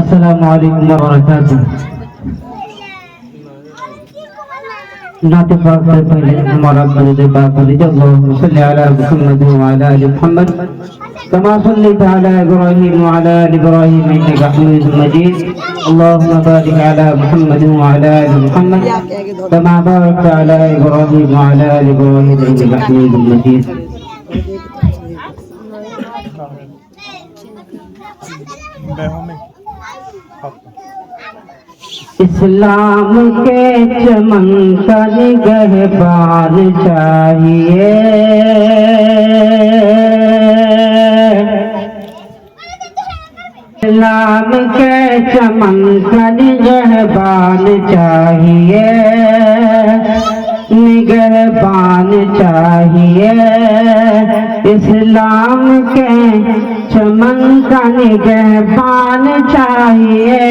السلام علیکم وبرکاتہ۔ نعت پاک سے پہلے ہمارا درود پاک پڑھیے۔ اللہم صلی علی محمد وعلی آل محمد كما صليت على إبراهيم وعلى آل إبراهيم إنك حميد مجيد اللهم بارك على محمد وعلى آل محمد كما باركت على إبراهيم وعلى آل إبراهيم إنك حميد مجيد۔ اسلام کے چمن کا نگہبان چاہیے، اسلام کے چمن کا نگہبان چاہیے، نگہبان چاہیے، اسلام کے چمن کا نگہبان چاہیے،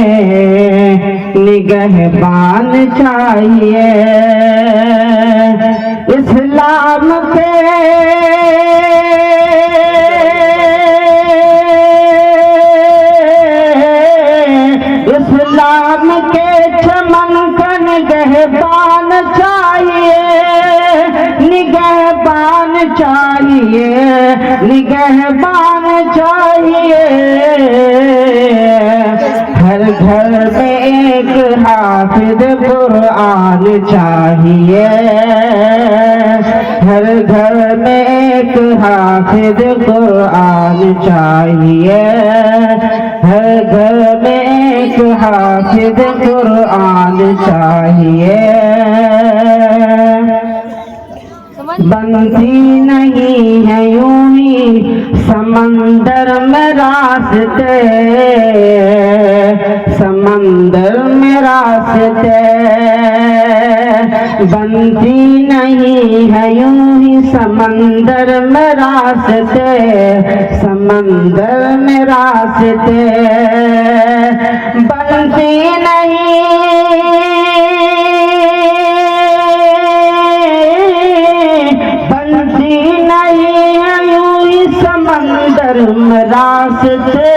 نگہبان چاہیے، اسلام کے اسلام کے چمن کا نگہبان چاہیے، نگہبان چاہیے، نگہبان چاہیے، ہر گھر میں ایک حافظ قرآن چاہیے، ہر گھر میں ایک حافظ قرآن چاہیے، ہر گھر میں ایک حافظ قرآن چاہیے، بنتی نہیں ہے یوں ہی سمندر میں راستے، سمندر میں راستے، بنتی نہیں ہے یوں ہی سمندر میں راستے، سمندر میں راستے، بنتی نہیں سمندر میں راستے،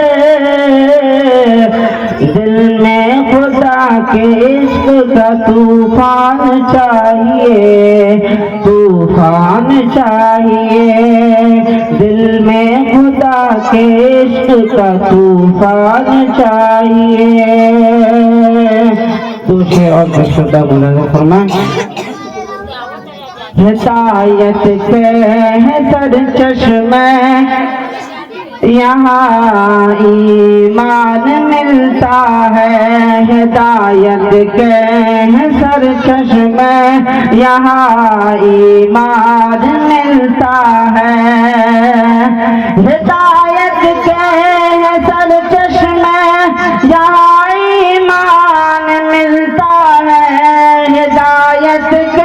دل میں خدا کے عشق کا طوفان چاہیے، طوفان چاہیے، دل میں خدا کے عشق کا طوفان چاہیے۔ دوسرے اور بشدہ ملازم فرمائیں۔ ہدایت کے ہے سرچشمے، یہاں ایمان ملتا ہے، ہدایت کے ہے سرچشمے، یہاں ایمان ملتا ہے، ہدایت کے ہے سرچشمے، یہاں ایمان ملتا ہے، ہدایت کے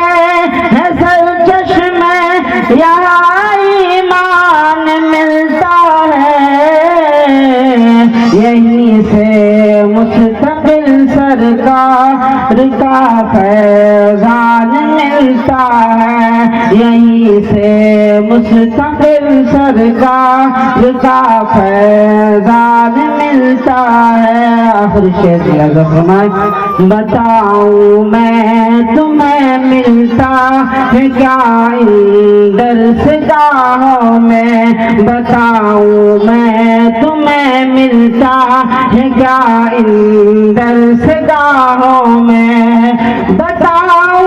یہاں ایمان ملتا ہے، یہیں سے مستقل سرکار کا فیضان ملتا ہے، یہیں سے مستقل سرکار کا فیضان ملتا ہے۔ آخر شعر لگا فرمائے۔ بتاؤں میں تمہیں ملتا ہے کیا درسگاہوں میں، بتاؤں میں تمہیں ملتا ہے کیا ان درسگاہوں میں، بتاؤں